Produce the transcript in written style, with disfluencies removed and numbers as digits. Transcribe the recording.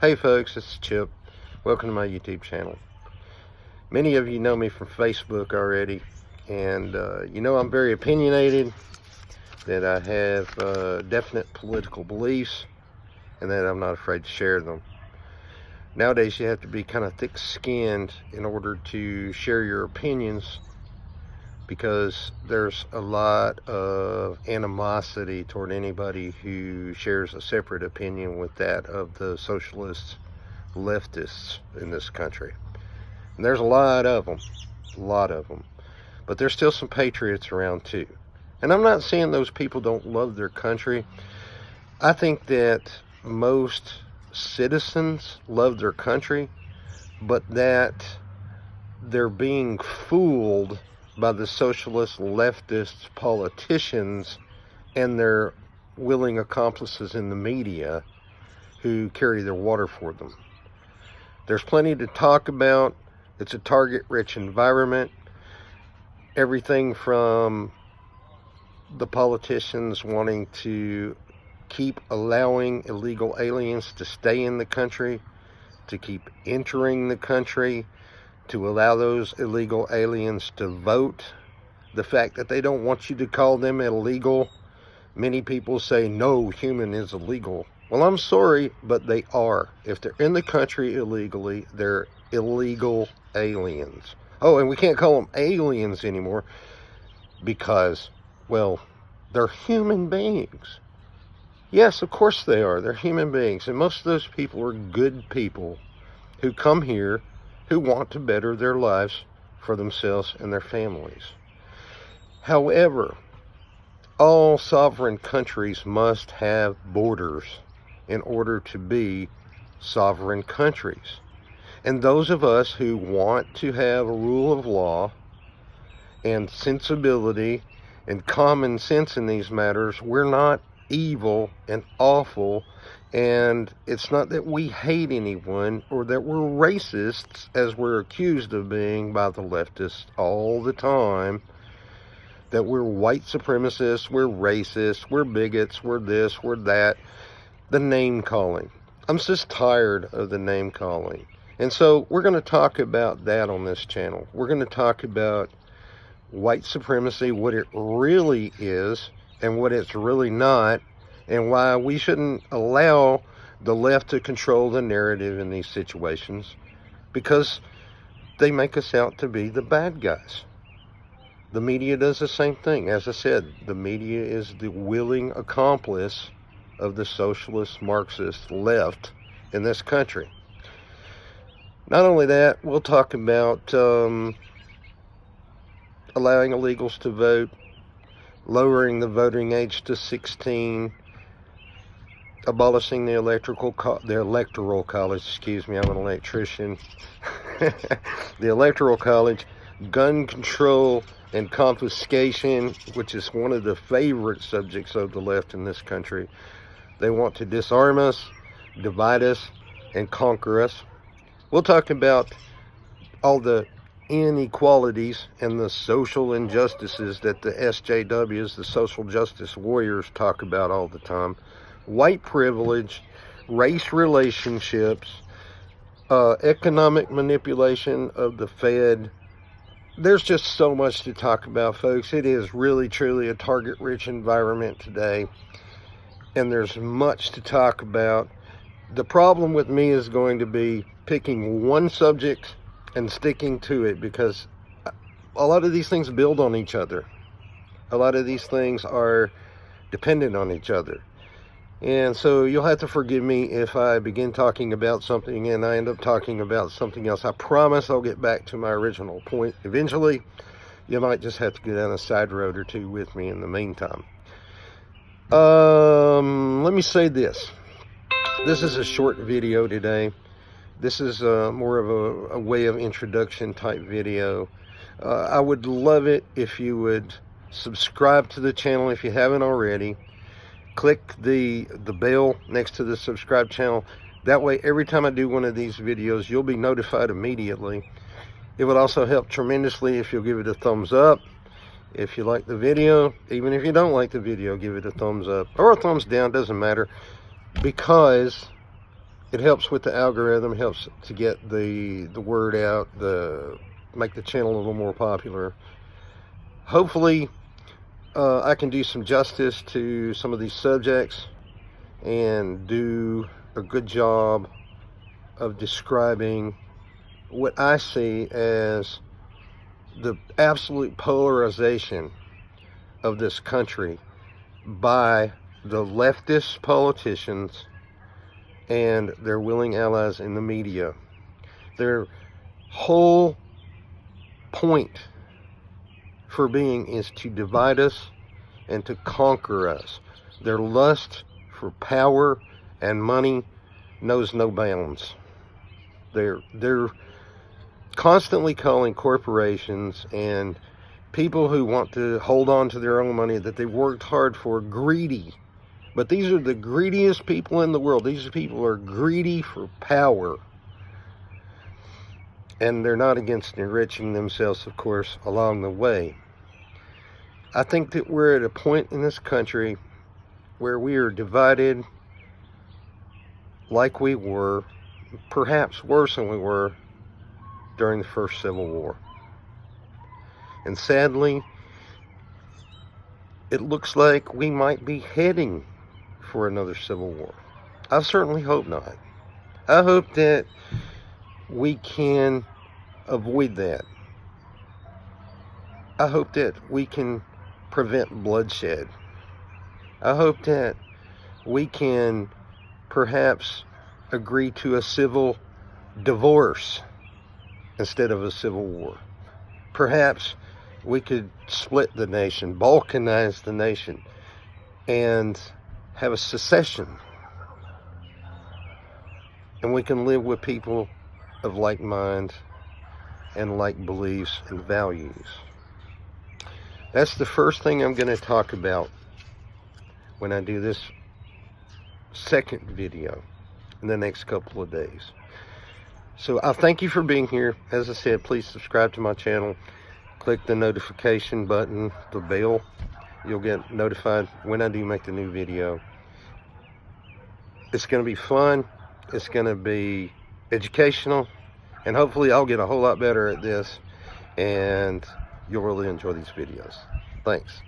Hey folks, this is Chip. Welcome to my YouTube channel. Many of you know me from Facebook already, and you know I'm very opinionated, that I have definite political beliefs, and that I'm not afraid to share them. Nowadays you have to be kind of thick-skinned in order to share your opinions, because there's a lot of animosity toward anybody who shares a separate opinion with that of the socialists, leftists in this country. And there's a lot of them, but there's still some patriots around too. And I'm not saying those people don't love their country. I think that most citizens love their country, but that they're being fooled by the socialist, leftist politicians and their willing accomplices in the media who carry their water for them. There's plenty to talk about. It's a target-rich environment. Everything from the politicians wanting to keep allowing illegal aliens to stay in the country, to keep entering the country, to allow those illegal aliens to vote. The fact that they don't want you to call them illegal. Many people say no human is illegal. Well, I'm sorry, but they are. If they're in the country illegally, they're illegal aliens. Oh, and we can't call them aliens anymore because, well, they're human beings. Yes, of course they are. They're human beings. And most of those people are good people who come here who want to better their lives for themselves and their families. However, all sovereign countries must have borders in order to be sovereign countries. And those of us who want to have a rule of law and sensibility and common sense in these matters, we're not evil and awful. And it's not that we hate anyone or that we're racists, as we're accused of being by the leftists all the time. That we're white supremacists, we're racists, we're bigots, we're this, we're that. The name calling. I'm just tired of the name calling. And so we're going to talk about that on this channel. We're going to talk about white supremacy, what it really is and what it's really not, and why we shouldn't allow the left to control the narrative in these situations, because they make us out to be the bad guys. The media does the same thing. As I said, the media is the willing accomplice of the socialist, Marxist left in this country. Not only that, we'll talk about allowing illegals to vote, lowering the voting age to 16, abolishing the electoral college, excuse me, I'm an electrician, the electoral college, gun control and confiscation, which is one of the favorite subjects of the left in this country. They want to disarm us, divide us, and conquer us. We'll talk about all the inequalities and the social injustices that the SJWs, the social justice warriors, talk about all the time. White privilege, race relationships, economic manipulation of the Fed. There's just so much to talk about, folks. It is really, truly a target-rich environment today, and there's much to talk about. The problem with me is going to be picking one subject and sticking to it, because a lot of these things build on each other. A lot of these things are dependent on each other. And so you'll have to forgive me if I begin talking about something and I end up talking about something else. I promise I'll get back to my original point eventually. You might just have to go down a side road or two with me in the meantime. Let me say this. This is a short video today. This is more of a way of introduction type video. I would love it if you would subscribe to the channel if you haven't already. Click the bell next to the subscribe channel. That way, every time I do one of these videos, you'll be notified immediately. It would also help tremendously if you'll give it a thumbs up. If you like the video, even if you don't like the video, give it a thumbs up or a thumbs down, doesn't matter, because it helps with the algorithm, helps to get the word out, make the channel a little more popular. Hopefully I can do some justice to some of these subjects and do a good job of describing what I see as the absolute polarization of this country by the leftist politicians and their willing allies in the media. Their whole point for being is to divide us and to conquer us. Their lust for power and money knows no bounds. They're constantly calling corporations and people who want to hold on to their own money that they worked hard for greedy. But these are the greediest people in the world. These people are greedy for power. And they're not against enriching themselves, of course, along the way. I think that we're at a point in this country where we are divided like we were, perhaps worse than we were during the first Civil War. And sadly, it looks like we might be heading for another Civil War. I certainly hope not. I hope that we can avoid that. I hope that we can prevent bloodshed. I hope that we can perhaps agree to a civil divorce instead of a civil war. Perhaps we could split the nation, balkanize the nation, and have a secession. And we can live with people of like mind and like beliefs and values. That's the first thing I'm going to talk about when I do this second video in the next couple of days. So I thank you for being here. As I said, please subscribe to my channel. Click the notification button, the bell. You'll get notified when I do make the new video. It's going to be fun. It's going to be educational. And hopefully I'll get a whole lot better at this. And you'll really enjoy these videos. Thanks.